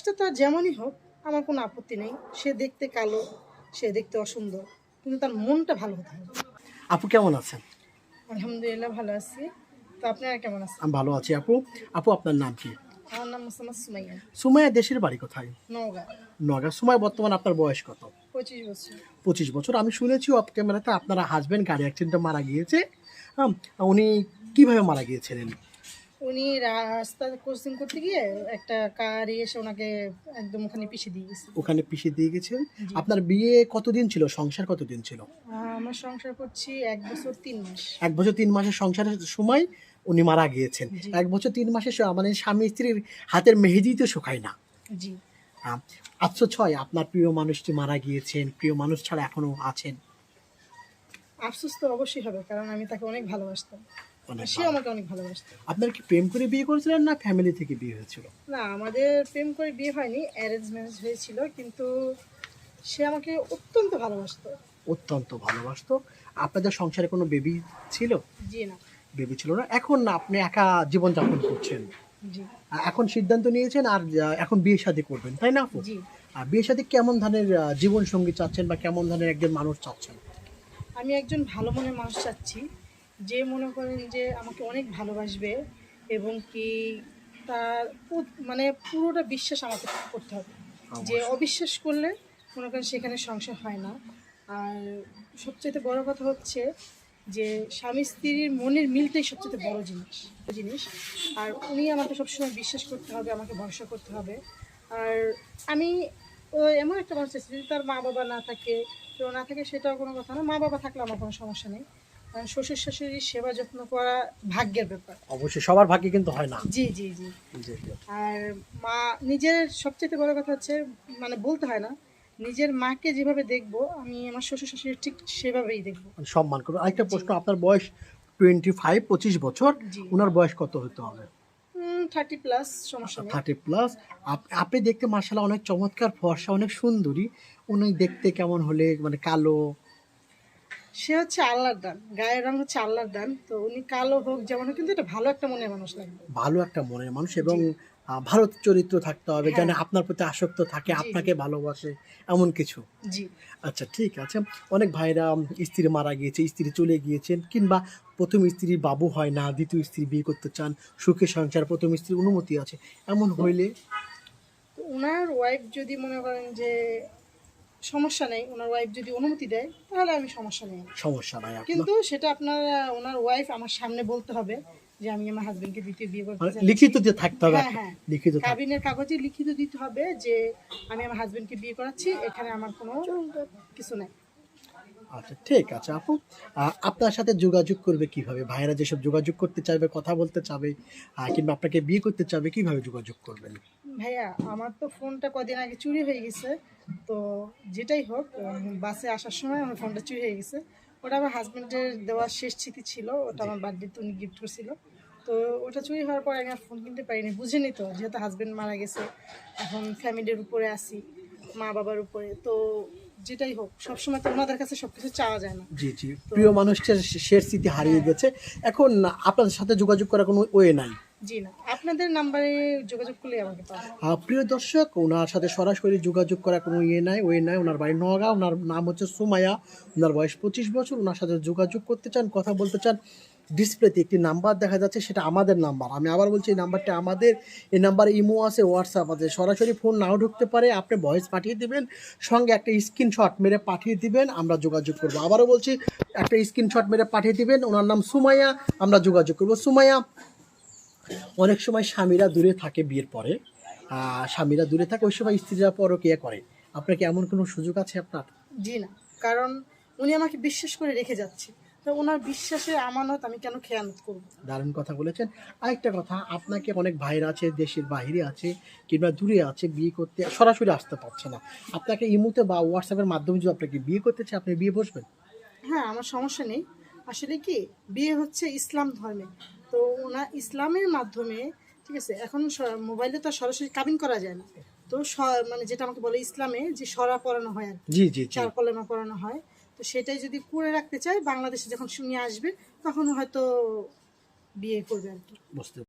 বয়সটা তার যেমনই হোক আমার কোনো আপত্তি নেই। সে দেখতে কালো, সে দেখতে অসুন্দর, কিন্তু তার মনটা ভালো হতে হবে। আপু কেমন আছেন? আলহামদুলিল্লাহ ভালো আছি। তো আপনারা কেমন আছেন? আমি ভালো আছি আপু। আপু আপনার নাম কি? আমার নাম মোসাম্মদ সুমাইয়া, সুমাইয়া দেশের বাড়ি কোথায়? নওগাঁ। নগর। সুমাইয়া বর্তমান আপনার বয়স কত? 25 বছর। 25 বছর। আমি শুনেছি অফ ক্যামেরাতে আপনার হাজবেন্ড গাড়ি অ্যাক্সিডেন্টে মারা গিয়েছে। হ্যাঁ, উনি কিভাবে মারা গিয়েছিলেন? উনি রাস্তা ক্রসিং করতে গিয়ে একটা কার এসে ওনাকে একদম ওখানে পিষে দিয়ে গেছে। ওখানে পিষে দিয়ে গেছেন। জি। আপনার বিয়ে কতদিন ছিল, সংসার কতদিন ছিল? আমার সংসার করছি 1 বছর 3 মাস। 1 বছর 3 মাসের সংসারের সময় উনি মারা গিয়েছেন। জি। 1 বছর 3 মাসে মানে স্বামী স্ত্রীর হাতের মেহেদি তো শুকায় না। জি। আফসোস হয় আপনার প্রিয় মানুষটি মারা গিয়েছেন, প্রিয় মানুষ ছাড়া এখনো আছেন। আফসোস তো অবশ্যই হবে, কারণ আমি তাকে অনেক ভালোবাসতাম, অনেক সে ভালো। আমাকে অনেক ভালোবাসতো। আপনার কি প্রেম করে বিয়ে করেছিলেন না ফ্যামিলি থেকে বিয়ে হয়েছিল? না, আমাদের প্রেম করে বিয়ে হয়নি, অ্যারেঞ্জ ম্যারেজ হয়েছিল, কিন্তু সে আমাকে অত্যন্ত ভালোবাসতো। অত্যন্ত ভালোবাসতো। আপনাদের সংসারে কোনো বেবি ছিল? জি না। বেবি ছিল না। এখন না আপনি একা জীবনযাপন করছেন। জি। এখন সিদ্ধান্ত নিয়েছেন আর এখন বিয়ে শাদী করবেন, তাই না আপু? জি। আর বিয়ে শাদী কেমন ধরনের জীবন সঙ্গী চাচ্ছেন বা কেমন ধরনের একজন মানুষ চাচ্ছেন? আমি একজন ভালো মনের মানুষ চাচ্ছি, যে মনে করেন যে আমাকে অনেক ভালোবাসবে, এবং কি তার মানে পুরোটা বিশ্বাস আমাকে করতে হবে। যে অবিশ্বাস করলে মনে করেন সেখানে সংসার হয় না। আর সবচেয়ে বড় কথা হচ্ছে যে স্বামী স্ত্রীর মনের মিলটাই সবচেয়ে বড় জিনিস। আর উনি আমাকে সবসময় বিশ্বাস করতে হবে, আমাকে ভরসা করতে হবে। আর আমি এমন একটা মানুষ চাইছি, যদি তার মা বাবা না থাকে, কেউ না থাকে, সেটাও কোনো কথা না। মা বাবা থাকলে আমার কোনো সমস্যা নেই। কারণ শ্বশুর শাশুড়ির সেবা যত্ন করা ভাগ্যের ব্যাপার। অবশ্যই সবার ভাগ্যে কিন্তু হয় না। জি জি জি। জি, জি। আর মা, নিজের সবচেয়ে বড় কথা হচ্ছে, মানে বলতে হয় না, নিজের মাকে যেভাবে দেখবো আমি আমার শ্বশুর শাশুড়ি ঠিক সেভাবেই দেখবো। মানে সম্মান করুন। আরেকটা জি। প্রশ্ন, আপনার বয়স 25 বছর। জি। ওনার বয়স কত হতে হবে? 30+, সমস্যা নেই। 30+। আপনি দেখতে মার্শাল্লাহ অনেক চমৎকার, ফর্সা, অনেক সুন্দরী। উনি দেখতে কেমন হলে, মানে কালো? সে হচ্ছে আল্লাহর দান, গায়ের রং হচ্ছে আল্লাহর দান। তো উনি কালো হোক যেমন হোক, কিন্তু এটা ভালো একটা মনের মানুষ লাগবে। ভালো একটা মনের মানুষ এবং জি। ভালো চরিত্র থাকতে হবে, হ্যাঁ। যেন আপনার প্রতি আসক্ত থাকে, জি আপনাকে ভালোবাসে, এমন কিছু। জি। আচ্ছা ঠিক আছে। অনেক ভাইরা স্ত্রী মারা গিয়েছে, স্ত্রী চলে গিয়েছেন, কিংবা প্রথম স্ত্রীর বাবু হয় না, দ্বিতীয় স্ত্রী বিয়ে করতে চান, সুখে সংসার, প্রথম স্ত্রীর অনুমতি আছে, এমন হইলে? তো ওনার ওয়াইফ যদি মনে করেন যে সমস্যা নেই, ওনার ওয়াইফ যদি অনুমতি দেয়, তাহলে আমি সমস্যা নেই। সমস্যা নাই আপনার? কিন্তু সেটা আপনার ওনার ওয়াইফ আমার সামনে বলতে হবে যে আমি আমার হাজবেন্ডকে দ্বিতীয় বিয়ে করতে মানে চাচ্ছি। লিখিত দিয়ে থাকতে হবে হ্যাঁ একটা, হ্যাঁ, লিখিত থাকতে। কাবিনের কাগজে লিখিত দিতে হবে যে আমি আমার হাজবেন্ডকে বিয়ে করাচ্ছি, এখানে আমার কোনো কিছু নাই। আচ্ছা ঠিক আছে আপু। আপনার সাথে যোগাযোগ করবে কিভাবে? ভাইয়েরা যেসব যোগাযোগ করতে চাইবে, কথা বলতে চাবে, কিংবা আপনাকে বিয়ে করতে চাবে, কিভাবে যোগাযোগ করবেন? ভাইয়া, আমার তো ফোনটা কদিন আগে চুরি হয়ে গেছে। তো যেটাই হোক, বাসে আসার সময় আমার ফোনটা চুরি হয়ে গেছে। ওটা আমার হাজবেন্ডের দেওয়া শেষ স্মৃতি ছিল, ওটা আমার বার্থডেতে উনি গিফট করছিল। তো ওটা চুরি হওয়ার পর আমি আর ফোন কিনতে পারিনি, বুঝিনি তো, যেহেতু হাজবেন্ড মারা গেছে, এখন ফ্যামিলির উপরে আসি, মা বাবার উপরে। তো যেটাই হোক, সবসময় তো ওনাদের কাছে সবকিছু চাওয়া যায় না। জি জি, প্রিয় মানুষটার শেষ স্মৃতি হারিয়ে গেছে। এখন আপনাদের সাথে যোগাযোগ করার কোনো ওয়ে নাই? জি না, আপনাদের নাম্বারে যোগাযোগ করলে আমাকে পাবেন। প্রিয় দর্শক, ওনার সাথে সরাসরি যোগাযোগ করার কোনো ওয়ে নাই। ওনার বাড়ি নওগাঁ, ওনার নাম হচ্ছে সুমাইয়া, ওনার বয়স 25 বছর। ওনার সাথে যোগাযোগ করতে চান, কথা বলতে চান, ডিসপ্লেতে একটি নাম্বার দেখা যাচ্ছে, সেটা আমাদের নাম্বার। আমি আবার বলছি, এই নাম্বারটা আমাদের। এই নাম্বারে ইমো আছে, হোয়াটসঅ্যাপ আছে। সরাসরি ফোন নাও ঢুকতে পারে, আপনি ভয়েস পাঠিয়ে দিবেন, সঙ্গে একটা স্ক্রিনশট মেরে পাঠিয়ে দিবেন, আমরা যোগাযোগ করবো। আবারও বলছি, একটা স্ক্রিনশট মেরে পাঠিয়ে দিবেন, ওনার নাম সুমাইয়া, আমরা যোগাযোগ করবো। সুমাইয়া, অনেক সময় স্বামীরা দূরে থাকে বিয়ের পরে, স্বামীরা দূরে থাকে, ওই সময় স্ত্রীরা পরকীয়া করে। আপনার কি এমন কোনো সুযোগ আছে আপনার? জি না, কারণ উনি আমাকে বিশ্বাস করে রেখে যাচ্ছে, তো ওনার বিশ্বাসের আমানত আমি কেন খেয়ানত করব? দারুণ কথা বলেছেন। আরেকটা কথা, আপনাকে অনেক ভাইরা আছে, দেশের বাইরে আছে কিংবা দূরে আছে, বিয়ে করতে সরাসরি আসতে পারছে না। আপনাকে ইমোতে বা হোয়াটসঅ্যাপের মাধ্যমে যদি আপনাকে বিয়ে করতে চায়, আপনি বিয়ে বসবেন? হ্যাঁ, আমার সমস্যা নেই। আসলে কি, বিয়ে হচ্ছে ইসলাম ধর্মে, তো ওনার ইসলামের মাধ্যমে, ঠিক আছে, এখন মোবাইলে তো সরাসরি কাবিন করা যায় না। তো মানে যেটা আমাকে বলে ইসলামে যে সরা পড়ানো হয় আর কি, জি জি জি। চার কলেমা পড়ানো হয়। তো সেটাই যদি করে রাখতে চায়, বাংলাদেশে যখন শুনিয়ে আসবে, তখন হয়তো বিয়ে করবে আর কি। বুঝতে